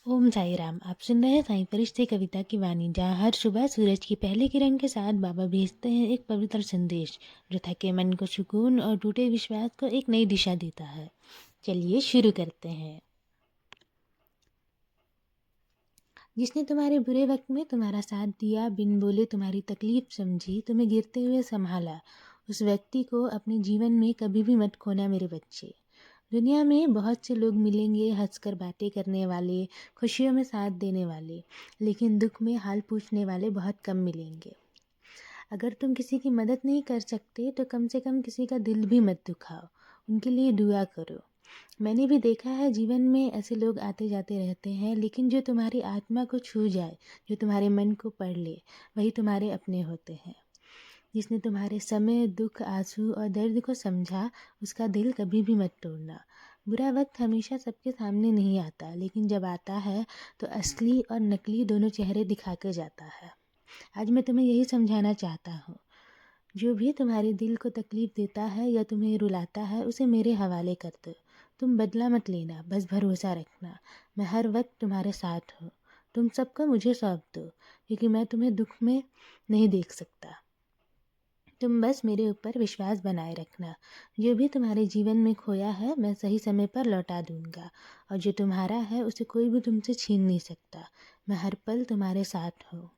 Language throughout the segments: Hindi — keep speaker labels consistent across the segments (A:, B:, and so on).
A: ओम साई राम। आप सुन रहे हैं साईं फरिश्ते कविता की वाणी, जहाँ हर सुबह सूरज की पहली किरण के साथ बाबा भेजते हैं एक पवित्र संदेश जो थके मन को सुकून और टूटे विश्वास को एक नई दिशा देता है। चलिए शुरू करते हैं। जिसने तुम्हारे बुरे वक्त में तुम्हारा साथ दिया, बिन बोले तुम्हारी तकलीफ समझी, तुम्हें गिरते हुए संभाला, उस व्यक्ति को अपने जीवन में कभी भी मत खोना मेरे बच्चे। दुनिया में बहुत से लोग मिलेंगे, हंसकर बातें करने वाले, खुशियों में साथ देने वाले, लेकिन दुख में हाल पूछने वाले बहुत कम मिलेंगे। अगर तुम किसी की मदद नहीं कर सकते तो कम से कम किसी का दिल भी मत दुखाओ, उनके लिए दुआ करो। मैंने भी देखा है जीवन में ऐसे लोग आते जाते रहते हैं, लेकिन जो तुम्हारी आत्मा को छू जाए, जो तुम्हारे मन को पढ़ ले, वही तुम्हारे अपने होते हैं। जिसने तुम्हारे समय, दुख, आंसू और दर्द को समझा, उसका दिल कभी भी मत तोड़ना। बुरा वक्त हमेशा सबके सामने नहीं आता, लेकिन जब आता है तो असली और नकली दोनों चेहरे दिखा के जाता है। आज मैं तुम्हें यही समझाना चाहता हूँ, जो भी तुम्हारे दिल को तकलीफ देता है या तुम्हें रुलाता है, उसे मेरे हवाले कर दो। तुम बदला मत लेना, बस भरोसा रखना। मैं हर वक्त तुम्हारे साथ हूँ। तुम सबको मुझे सौंप दो, क्योंकि मैं तुम्हें दुख में नहीं देख सकता। तुम बस मेरे ऊपर विश्वास बनाए रखना। जो भी तुम्हारे जीवन में खोया है, मैं सही समय पर लौटा दूंगा, और जो तुम्हारा है उसे कोई भी तुमसे छीन नहीं सकता। मैं हर पल तुम्हारे साथ हूँ,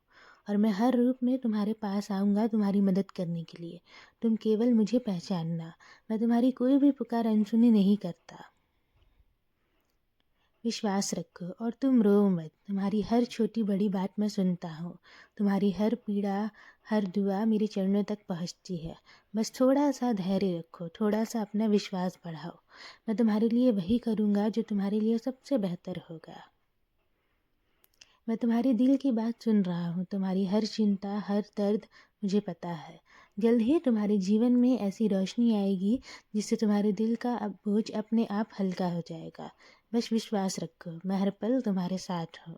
A: और मैं हर रूप में तुम्हारे पास आऊँगा तुम्हारी मदद करने के लिए। तुम केवल मुझे पहचानना, मैं तुम्हारी कोई भी पुकार अनसुनी नहीं करता। विश्वास रखो और तुम रो मत। तुम्हारी हर छोटी बड़ी बात मैं सुनता हूँ। तुम्हारी हर पीड़ा, हर दुआ मेरे चरणों तक पहुँचती है। बस थोड़ा सा धैर्य रखो, थोड़ा सा अपना विश्वास बढ़ाओ। मैं तुम्हारे लिए वही करूँगा जो तुम्हारे लिए सबसे बेहतर होगा। मैं तुम्हारे दिल की बात सुन रहा हूँ। तुम्हारी हर चिंता, हर दर्द मुझे पता है। जल्द ही तुम्हारे जीवन में ऐसी रोशनी आएगी जिससे तुम्हारे दिल का अब बोझ अपने आप हल्का हो जाएगा। बस विश्वास रखो, मैं हर पल तुम्हारे साथ हूँ।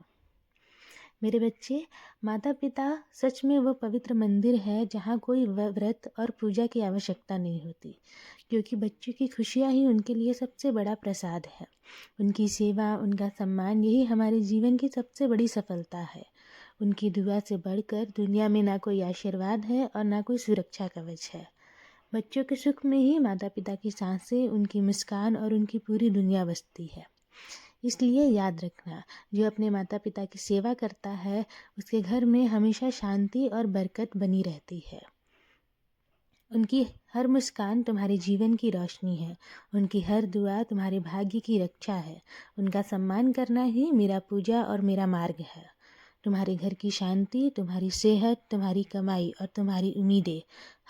A: मेरे बच्चे, माता पिता सच में वो पवित्र मंदिर है जहाँ कोई व्रत और पूजा की आवश्यकता नहीं होती, क्योंकि बच्चों की खुशियाँ ही उनके लिए सबसे बड़ा प्रसाद है। उनकी सेवा, उनका सम्मान, यही हमारे जीवन की सबसे बड़ी सफलता है। उनकी दुआ से बढ़कर दुनिया में ना कोई आशीर्वाद है और ना कोई सुरक्षा कवच है। बच्चों के सुख में ही माता पिता की सांसें, उनकी मुस्कान और उनकी पूरी दुनिया बसती है। इसलिए याद रखना, जो अपने माता पिता की सेवा करता है, उसके घर में हमेशा शांति और बरकत बनी रहती है। उनकी हर मुस्कान तुम्हारे जीवन की रोशनी है। उनकी हर दुआ तुम्हारे भाग्य की रक्षा है। उनका सम्मान करना ही मेरा पूजा और मेरा मार्ग है। तुम्हारे घर की शांति, तुम्हारी सेहत, तुम्हारी कमाई और तुम्हारी उम्मीदें,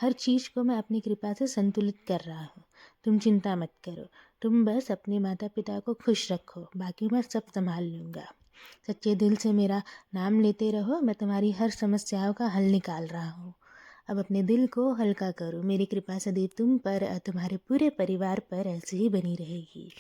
A: हर चीज़ को मैं अपनी कृपा से संतुलित कर रहा हूँ। तुम चिंता मत करो, तुम बस अपने माता पिता को खुश रखो, बाकी मैं सब संभाल लूँगा। सच्चे दिल से मेरा नाम लेते रहो, मैं तुम्हारी हर समस्याओं का हल निकाल रहा हूँ। अब अपने दिल को हल्का करो, मेरी कृपा सदैव तुम पर और तुम्हारे पूरे परिवार पर ऐसे ही बनी रहेगी।